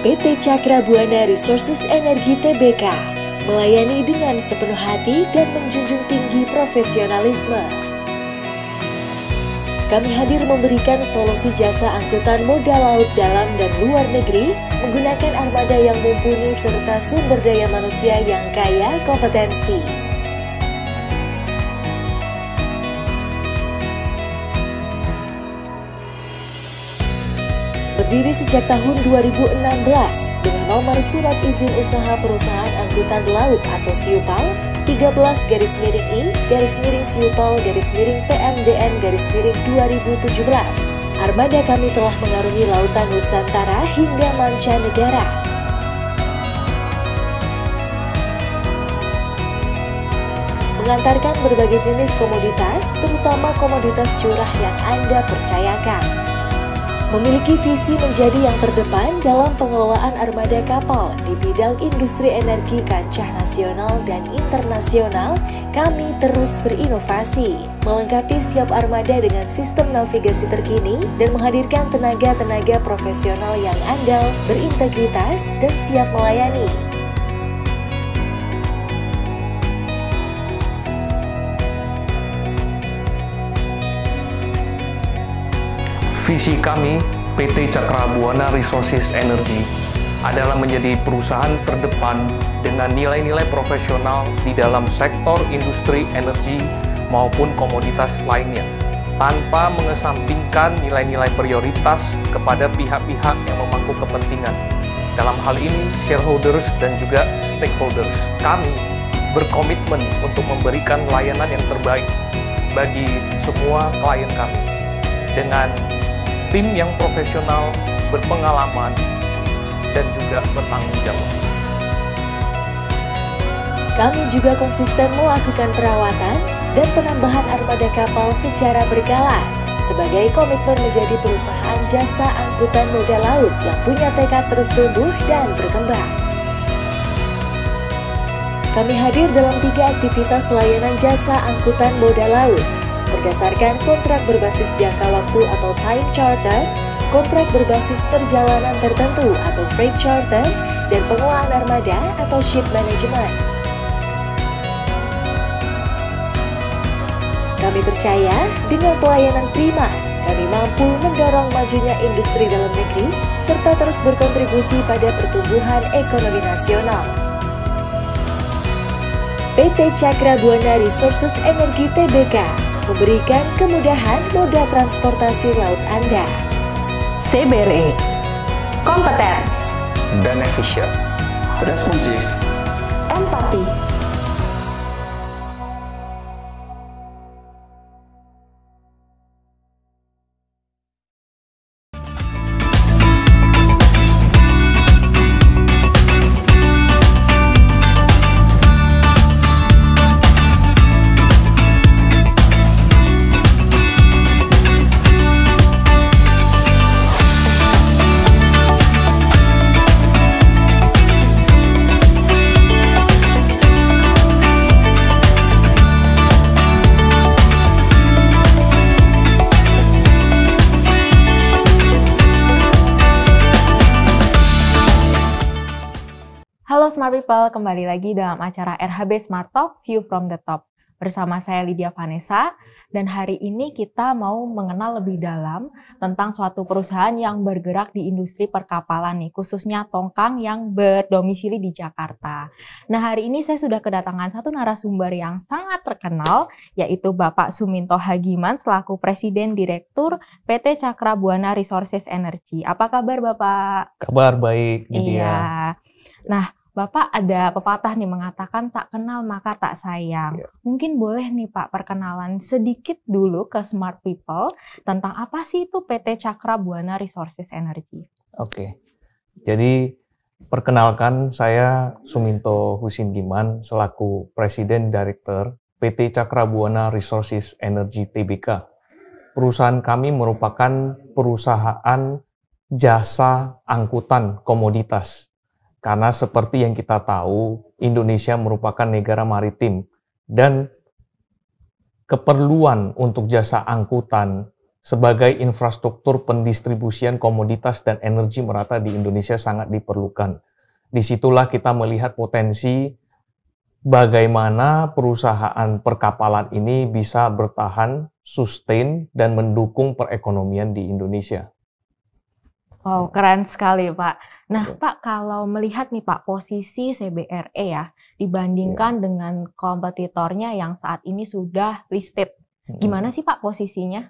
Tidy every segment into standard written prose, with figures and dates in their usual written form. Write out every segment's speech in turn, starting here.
PT Cakra Buana Resources Energi Tbk melayani dengan sepenuh hati dan menjunjung tinggi profesionalisme. Kami hadir memberikan solusi jasa angkutan modal laut dalam dan luar negeri menggunakan armada yang mumpuni serta sumber daya manusia yang kaya kompetensi. Berdiri sejak tahun 2016 dengan nomor surat izin usaha perusahaan angkutan laut atau SIUPAL 13-SIUPAL-PMDN-2017. Armada kami telah mengarungi lautan Nusantara hingga mancanegara. Mengantarkan berbagai jenis komoditas, terutama komoditas curah yang Anda percayakan. Memiliki visi menjadi yang terdepan dalam pengelolaan armada kapal di bidang industri energi kancah nasional dan internasional, kami terus berinovasi, melengkapi setiap armada dengan sistem navigasi terkini dan menghadirkan tenaga-tenaga profesional yang andal, berintegritas, dan siap melayani. Visi kami, PT Cakra Buana Resources Energy, adalah menjadi perusahaan terdepan dengan nilai-nilai profesional di dalam sektor industri energi maupun komoditas lainnya, tanpa mengesampingkan nilai-nilai prioritas kepada pihak-pihak yang memangku kepentingan. Dalam hal ini, shareholders dan juga stakeholders. Kami berkomitmen untuk memberikan layanan yang terbaik bagi semua klien kami dengan tim yang profesional, berpengalaman, dan juga bertanggung jawab. Kami juga konsisten melakukan perawatan dan penambahan armada kapal secara berkala sebagai komitmen menjadi perusahaan jasa angkutan modal laut yang punya tekad terus tumbuh dan berkembang. Kami hadir dalam 3 aktivitas layanan jasa angkutan modal laut, berdasarkan kontrak berbasis jangka waktu atau time charter, kontrak berbasis perjalanan tertentu atau freight charter, dan pengelolaan armada atau ship management. Kami percaya dengan pelayanan prima, kami mampu mendorong majunya industri dalam negeri serta terus berkontribusi pada pertumbuhan ekonomi nasional. PT Cakra Buana Resources Energi Tbk memberikan kemudahan moda transportasi laut Anda. CBRE, kompetens, beneficial, responsif, empati. Halo Smart People, kembali lagi dalam acara RHB Smart Talk View from the Top. Bersama saya Lydia Vanessa, dan hari ini kita mau mengenal lebih dalam tentang suatu perusahaan yang bergerak di industri perkapalan nih, khususnya tongkang yang berdomisili di Jakarta. Nah, hari ini saya sudah kedatangan satu narasumber yang sangat terkenal, yaitu Bapak Suminto Hagiman selaku Presiden Direktur PT Cakra Buana Resources Energy. Apa kabar Bapak? Kabar baik, Lydia. Iya. Nah, Bapak ada pepatah nih mengatakan tak kenal maka tak sayang. Mungkin boleh nih Pak perkenalan sedikit dulu ke Smart People tentang apa sih itu PT Cakra Buana Resources Energy. Oke, jadi perkenalkan saya Suminto Husin-Giman selaku Presiden Direktur PT Cakra Buana Resources Energy Tbk. Perusahaan kami merupakan perusahaan jasa angkutan komoditas. Karena seperti yang kita tahu, Indonesia merupakan negara maritim dan keperluan untuk jasa angkutan sebagai infrastruktur pendistribusian komoditas dan energi merata di Indonesia sangat diperlukan. Disitulah kita melihat potensi bagaimana perusahaan perkapalan ini bisa bertahan, sustain, dan mendukung perekonomian di Indonesia. Wow, keren sekali, Pak. Nah, Pak, kalau melihat nih, Pak, posisi CBRE ya, dibandingkan dengan kompetitornya yang saat ini sudah listed, gimana sih, Pak, posisinya?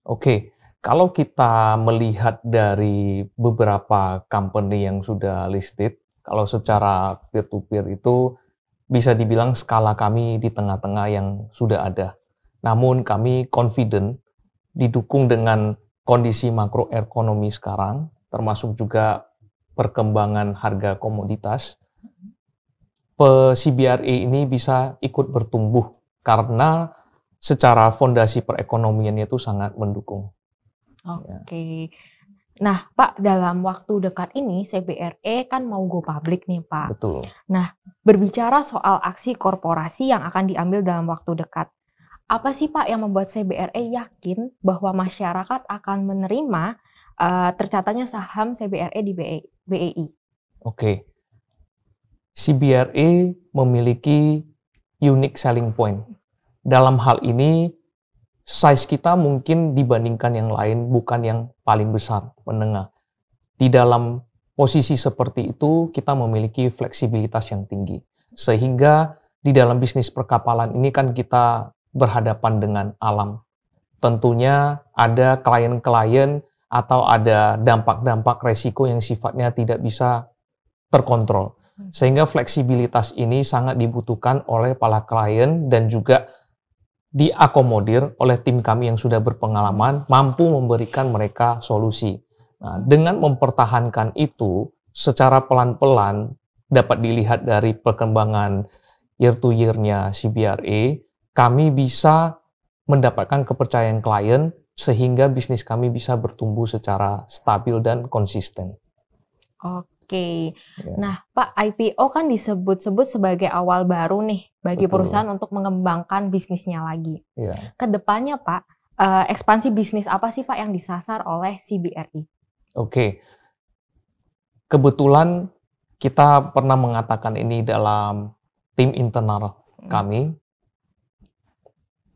Oke, kalau kita melihat dari beberapa company yang sudah listed, kalau secara peer-to-peer itu bisa dibilang skala kami di tengah-tengah yang sudah ada. Namun kami confident, didukung dengan kondisi makroekonomi sekarang, termasuk juga perkembangan harga komoditas, CBRE ini bisa ikut bertumbuh karena secara fondasi perekonomiannya itu sangat mendukung. Oke. Nah, Pak, dalam waktu dekat ini CBRE kan mau go public nih, Pak. Betul. Nah, berbicara soal aksi korporasi yang akan diambil dalam waktu dekat, apa sih, Pak, yang membuat CBRE yakin bahwa masyarakat akan menerima tercatatnya saham CBRE di BEI? Oke. CBRE memiliki unique selling point. Dalam hal ini, size kita mungkin dibandingkan yang lain bukan yang paling besar, menengah. Di dalam posisi seperti itu, kita memiliki fleksibilitas yang tinggi. Sehingga di dalam bisnis perkapalan ini kan kita berhadapan dengan alam. Tentunya ada klien-klien atau ada dampak-dampak resiko yang sifatnya tidak bisa terkontrol. Sehingga fleksibilitas ini sangat dibutuhkan oleh para klien dan juga diakomodir oleh tim kami yang sudah berpengalaman, mampu memberikan mereka solusi. Nah, dengan mempertahankan itu, secara pelan-pelan dapat dilihat dari perkembangan year-to-year-nya CBRE, kami bisa mendapatkan kepercayaan klien sehingga bisnis kami bisa bertumbuh secara stabil dan konsisten. Oke. Nah, Pak, IPO kan disebut-sebut sebagai awal baru nih bagi perusahaan untuk mengembangkan bisnisnya lagi. Kedepannya, Pak, ekspansi bisnis apa sih, Pak, yang disasar oleh CBRE? Oke. Kebetulan kita pernah mengatakan ini dalam tim internal kami.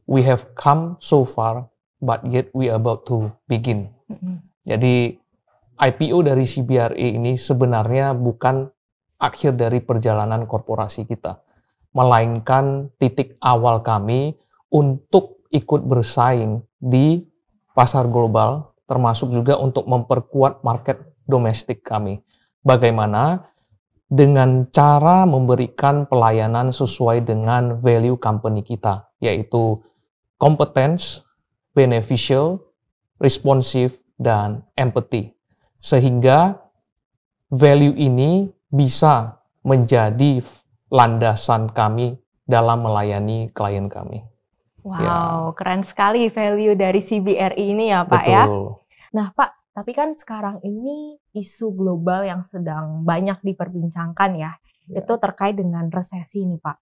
We have come so far, but yet we are about to begin. Jadi IPO dari CBRE ini sebenarnya bukan akhir dari perjalanan korporasi kita, melainkan titik awal kami untuk ikut bersaing di pasar global, termasuk juga untuk memperkuat market domestik kami. Bagaimana? Dengan cara memberikan pelayanan sesuai dengan value company kita, yaitu competence, beneficial, responsive, dan empathy. Sehingga value ini bisa menjadi landasan kami dalam melayani klien kami. Wow, keren sekali value dari CBRE ini ya, Pak. Betul. Ya. Nah, Pak, tapi kan sekarang ini isu global yang sedang banyak diperbincangkan ya, itu terkait dengan resesi nih, Pak.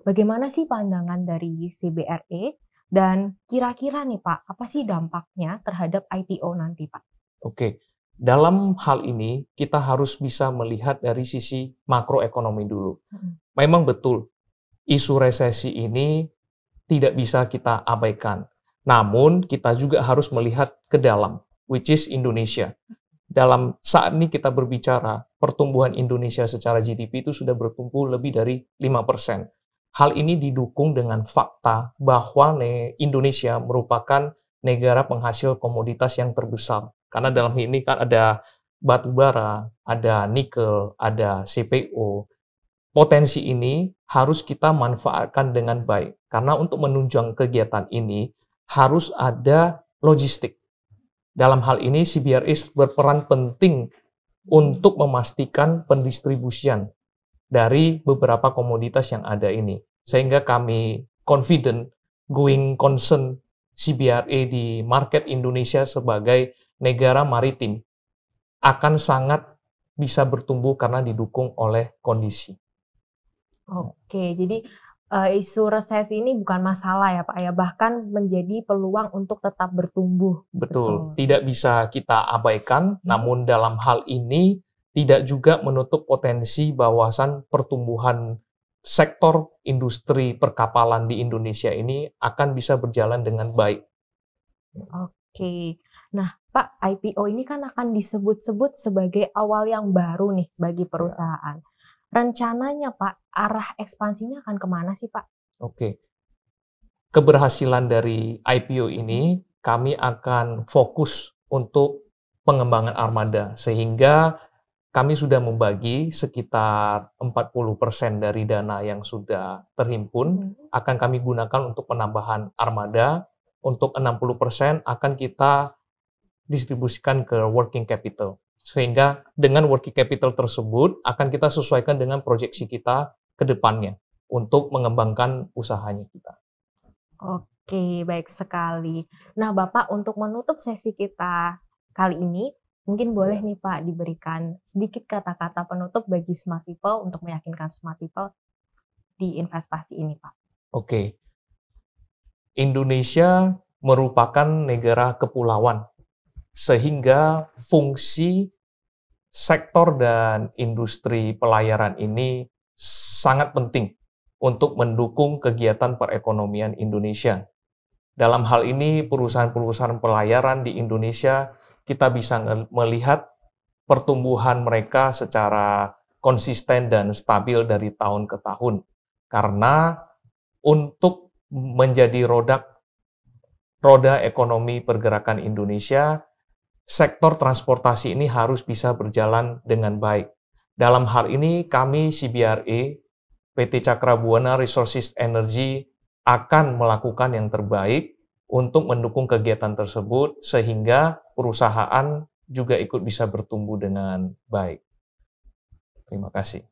Bagaimana sih pandangan dari CBRE dan kira-kira nih, Pak, apa sih dampaknya terhadap IPO nanti, Pak? Oke. Dalam hal ini, kita harus bisa melihat dari sisi makroekonomi dulu. Memang betul, isu resesi ini tidak bisa kita abaikan. Namun, kita juga harus melihat ke dalam, which is Indonesia. Dalam saat ini kita berbicara, pertumbuhan Indonesia secara GDP itu sudah bertumbuh lebih dari 5%. Hal ini didukung dengan fakta bahwa Indonesia merupakan negara penghasil komoditas yang terbesar. Karena dalam ini kan ada batu bara, ada nikel, ada CPO. Potensi ini harus kita manfaatkan dengan baik. Karena untuk menunjang kegiatan ini harus ada logistik. Dalam hal ini CBRE berperan penting untuk memastikan pendistribusian dari beberapa komoditas yang ada ini. Sehingga kami confident going concern CBRE di market Indonesia sebagai negara maritim akan sangat bisa bertumbuh karena didukung oleh kondisi. Oke, jadi isu resesi ini bukan masalah ya Pak ya, bahkan menjadi peluang untuk tetap bertumbuh. Betul, tidak bisa kita abaikan, namun dalam hal ini tidak juga menutup potensi bahwasan pertumbuhan sektor industri perkapalan di Indonesia ini akan bisa berjalan dengan baik. Oke, nah Pak, IPO ini kan akan disebut-sebut sebagai awal yang baru nih bagi perusahaan. Rencananya Pak, arah ekspansinya akan kemana sih Pak? Oke, keberhasilan dari IPO ini kami akan fokus untuk pengembangan armada, sehingga kami sudah membagi sekitar 40% dari dana yang sudah terhimpun akan kami gunakan untuk penambahan armada, untuk 60% akan kita distribusikan ke working capital. Sehingga dengan working capital tersebut akan kita sesuaikan dengan proyeksi kita ke depannya untuk mengembangkan usahanya kita. Oke, baik sekali. Nah, Bapak, untuk menutup sesi kita kali ini, mungkin boleh nih Pak diberikan sedikit kata-kata penutup bagi Smart People untuk meyakinkan Smart People di investasi ini, Pak. Oke. Indonesia merupakan negara kepulauan, sehingga fungsi sektor dan industri pelayaran ini sangat penting untuk mendukung kegiatan perekonomian Indonesia. Dalam hal ini, perusahaan-perusahaan pelayaran di Indonesia, kita bisa melihat pertumbuhan mereka secara konsisten dan stabil dari tahun ke tahun. Karena untuk menjadi roda ekonomi pergerakan Indonesia, sektor transportasi ini harus bisa berjalan dengan baik. Dalam hal ini, kami CBRE, PT Cakra Buana Resources Energy, akan melakukan yang terbaik untuk mendukung kegiatan tersebut, sehingga perusahaan juga ikut bisa bertumbuh dengan baik. Terima kasih.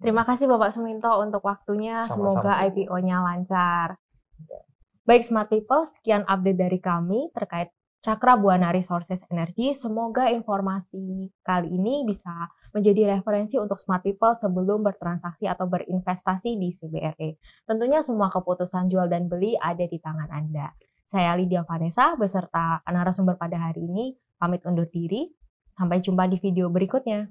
Terima kasih Bapak Suminto untuk waktunya. Sama-sama. Semoga IPO-nya lancar. Baik Smart People, sekian update dari kami terkait Cakra Buana Resources Energy. Semoga informasi kali ini bisa menjadi referensi untuk Smart People sebelum bertransaksi atau berinvestasi di CBRE. Tentunya semua keputusan jual dan beli ada di tangan Anda. Saya Lydia Vanessa beserta narasumber pada hari ini pamit undur diri. Sampai jumpa di video berikutnya.